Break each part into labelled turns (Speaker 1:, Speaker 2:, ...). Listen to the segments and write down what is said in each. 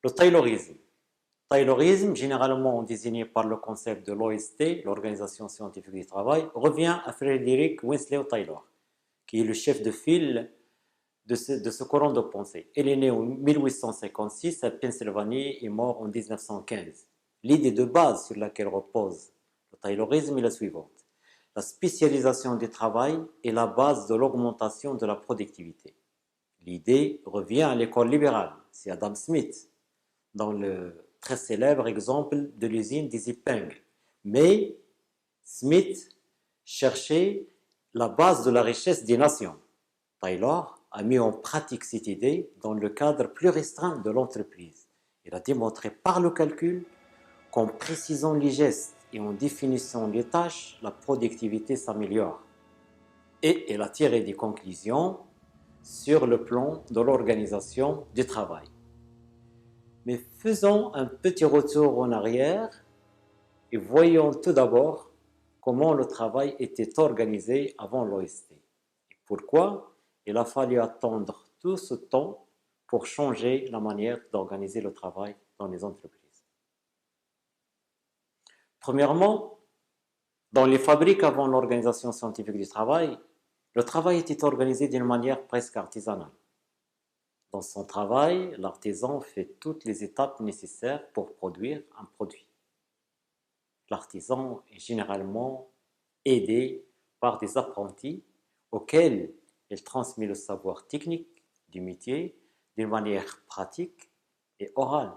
Speaker 1: Le Taylorisme. Taylorisme, généralement désigné par le concept de l'OST, l'Organisation scientifique du travail, revient à Frederick Winslow Taylor, qui est le chef de file de ce courant de pensée. Il est né en 1856 à Pennsylvanie et mort en 1915. L'idée de base sur laquelle repose le Taylorisme est la suivante. La spécialisation du travail est la base de l'augmentation de la productivité. L'idée revient à l'école libérale, c'est Adam Smith, dans le très célèbre exemple de l'usine des épingles. Mais Smith cherchait la base de la richesse des nations. Taylor a mis en pratique cette idée dans le cadre plus restreint de l'entreprise. Il a démontré par le calcul qu'en précisant les gestes et en définissant les tâches, la productivité s'améliore. Et il a tiré des conclusions sur le plan de l'organisation du travail. Mais faisons un petit retour en arrière et voyons tout d'abord comment le travail était organisé avant l'OST. Et pourquoi il a fallu attendre tout ce temps pour changer la manière d'organiser le travail dans les entreprises. Premièrement, dans les fabriques avant l'organisation scientifique du travail, le travail était organisé d'une manière presque artisanale. Dans son travail, l'artisan fait toutes les étapes nécessaires pour produire un produit. L'artisan est généralement aidé par des apprentis auxquels il transmet le savoir technique du métier d'une manière pratique et orale.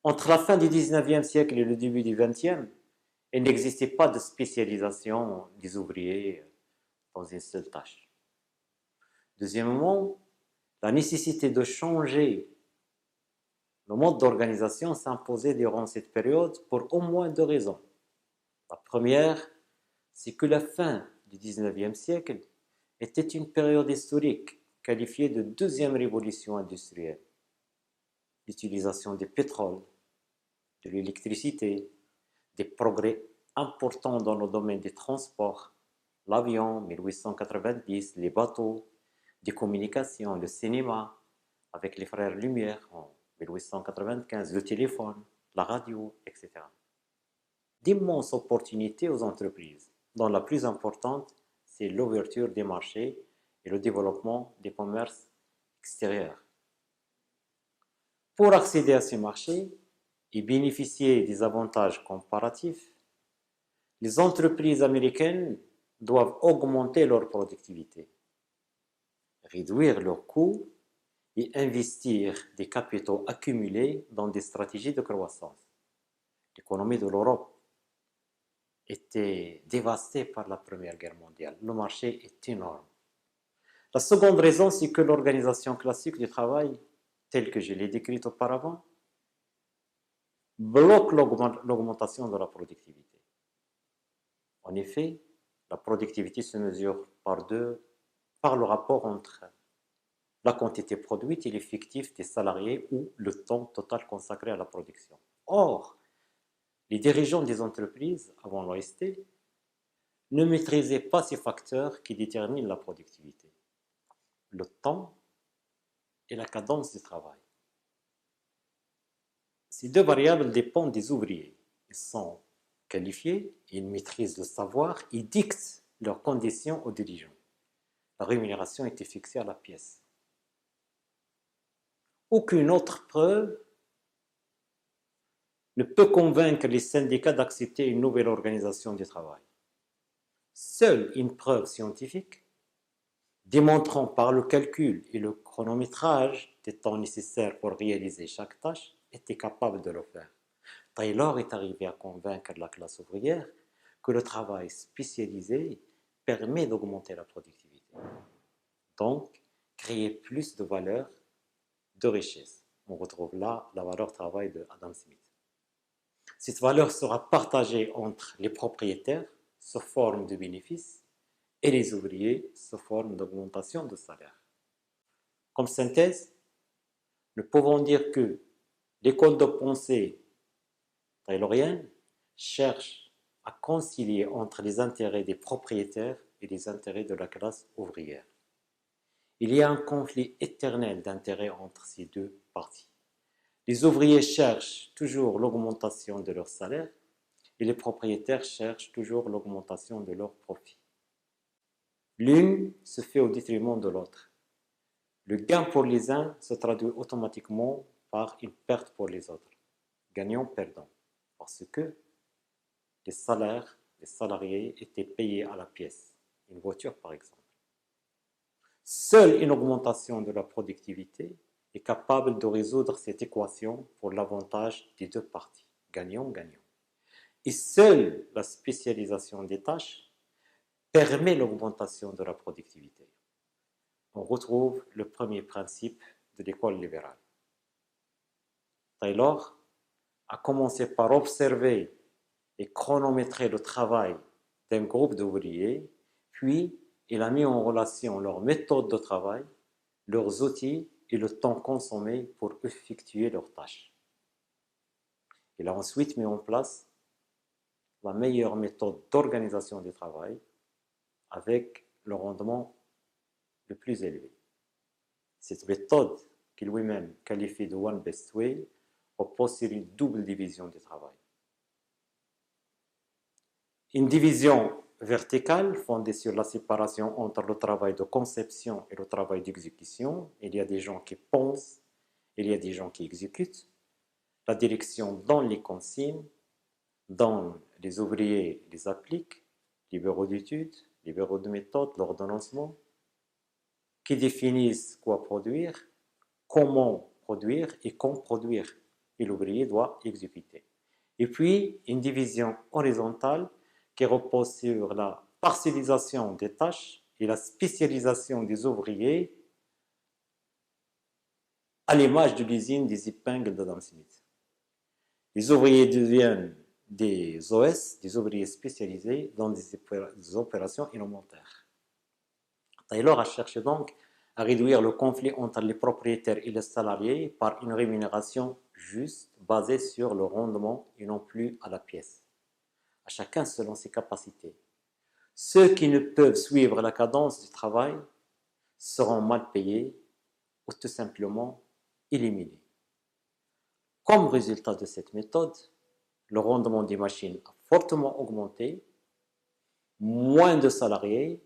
Speaker 1: Entre la fin du 19e siècle et le début du 20e, il n'existait pas de spécialisation des ouvriers dans une seule tâche. Deuxièmement, la nécessité de changer le mode d'organisation s'imposait durant cette période pour au moins deux raisons. La première, c'est que la fin du 19e siècle était une période historique qualifiée de deuxième révolution industrielle. L'utilisation du pétrole, de l'électricité, des progrès importants dans le domaine des transports, l'avion, 1890, les bateaux, des communications, le cinéma, avec les frères Lumière en 1895, le téléphone, la radio, etc. D'immenses opportunités aux entreprises, dont la plus importante, c'est l'ouverture des marchés et le développement des commerces extérieurs. Pour accéder à ces marchés et bénéficier des avantages comparatifs, les entreprises américaines doivent augmenter leur productivité, réduire leurs coûts et investir des capitaux accumulés dans des stratégies de croissance. L'économie de l'Europe était dévastée par la Première Guerre mondiale. Le marché est énorme. La seconde raison, c'est que l'organisation classique du travail, telle que je l'ai décrite auparavant, bloque l'augmentation de la productivité. En effet, la productivité se mesure par le rapport entre la quantité produite et l'effectif des salariés ou le temps total consacré à la production. Or, les dirigeants des entreprises, avant l'OST, ne maîtrisaient pas ces facteurs qui déterminent la productivité, le temps et la cadence du travail. Ces deux variables dépendent des ouvriers. Ils sont qualifiés, ils maîtrisent le savoir, ils dictent leurs conditions aux dirigeants. La rémunération était fixée à la pièce. Aucune autre preuve ne peut convaincre les syndicats d'accepter une nouvelle organisation du travail. Seule une preuve scientifique, démontrant par le calcul et le chronométrage des temps nécessaires pour réaliser chaque tâche, était capable de le faire. Taylor est arrivé à convaincre la classe ouvrière que le travail spécialisé permet d'augmenter la productivité. Donc, créer plus de valeur, de richesse. On retrouve là la valeur travail de Adam Smith. Cette valeur sera partagée entre les propriétaires sous forme de bénéfices et les ouvriers sous forme d'augmentation de salaire. Comme synthèse, nous pouvons dire que l'école de pensée taylorienne cherche à concilier entre les intérêts des propriétaires et les intérêts de la classe ouvrière. Il y a un conflit éternel d'intérêts entre ces deux parties. Les ouvriers cherchent toujours l'augmentation de leur salaire et les propriétaires cherchent toujours l'augmentation de leur profit. L'une se fait au détriment de l'autre. Le gain pour les uns se traduit automatiquement par une perte pour les autres. Gagnant-perdant. Parce que les salaires des salariés étaient payés à la pièce. Une voiture, par exemple. Seule une augmentation de la productivité est capable de résoudre cette équation pour l'avantage des deux parties. Gagnant-gagnant. Et seule la spécialisation des tâches permet l'augmentation de la productivité. On retrouve le premier principe de l'école libérale. Taylor a commencé par observer et chronométrer le travail d'un groupe d'ouvriers, puis il a mis en relation leurs méthodes de travail, leurs outils et le temps consommé pour effectuer leurs tâches. Il a ensuite mis en place la meilleure méthode d'organisation du travail avec le rendement le plus élevé. Cette méthode, qu'il lui-même qualifie de One Best Way, repose sur une double division du travail. Une division verticale fondée sur la séparation entre le travail de conception et le travail d'exécution. Il y a des gens qui pensent, il y a des gens qui exécutent. La direction donne les consignes, donne les ouvriers les appliquent, les bureaux d'études, les bureaux de méthode, l'ordonnancement, qui définissent quoi produire, comment produire et quand produire. Et l'ouvrier doit exécuter. Et puis, une division horizontale qui repose sur la parcellisation des tâches et la spécialisation des ouvriers à l'image de l'usine des épingles d'Adam Smith. Les ouvriers deviennent des OS, des ouvriers spécialisés dans des opérations élémentaires. Taylor a cherché donc à réduire le conflit entre les propriétaires et les salariés par une rémunération juste basée sur le rendement et non plus à la pièce, à chacun selon ses capacités. Ceux qui ne peuvent suivre la cadence du travail seront mal payés ou tout simplement éliminés. Comme résultat de cette méthode, le rendement des machines a fortement augmenté, moins de salariés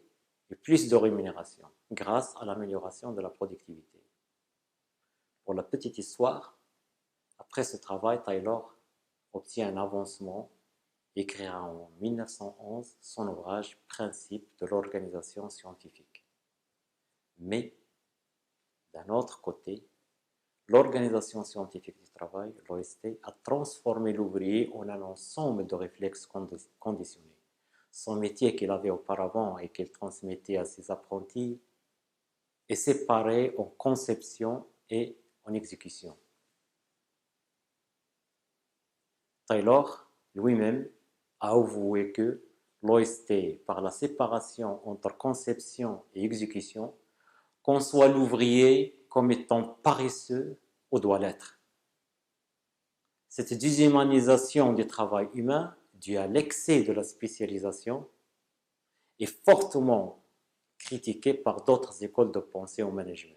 Speaker 1: et plus de rémunération grâce à l'amélioration de la productivité. Pour la petite histoire, après ce travail, Taylor obtient un avancement et créa en 1911 son ouvrage Principes de l'organisation scientifique. Mais, d'un autre côté, l'organisation scientifique du travail, l'OST, a transformé l'ouvrier en un ensemble de réflexes conditionnés. Son métier qu'il avait auparavant et qu'il transmettait à ses apprentis est séparé en conception et en exécution. Taylor, lui-même, a avoué que l'OST, par la séparation entre conception et exécution, conçoit l'ouvrier comme étant paresseux ou doit l'être. Cette déshumanisation du travail humain, due à l'excès de la spécialisation, est fortement critiquée par d'autres écoles de pensée au management.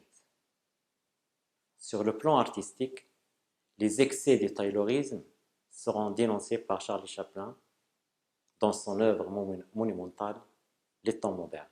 Speaker 1: Sur le plan artistique, les excès du taylorisme seront dénoncés par Charlie Chaplin dans son œuvre monumentale Les temps modernes.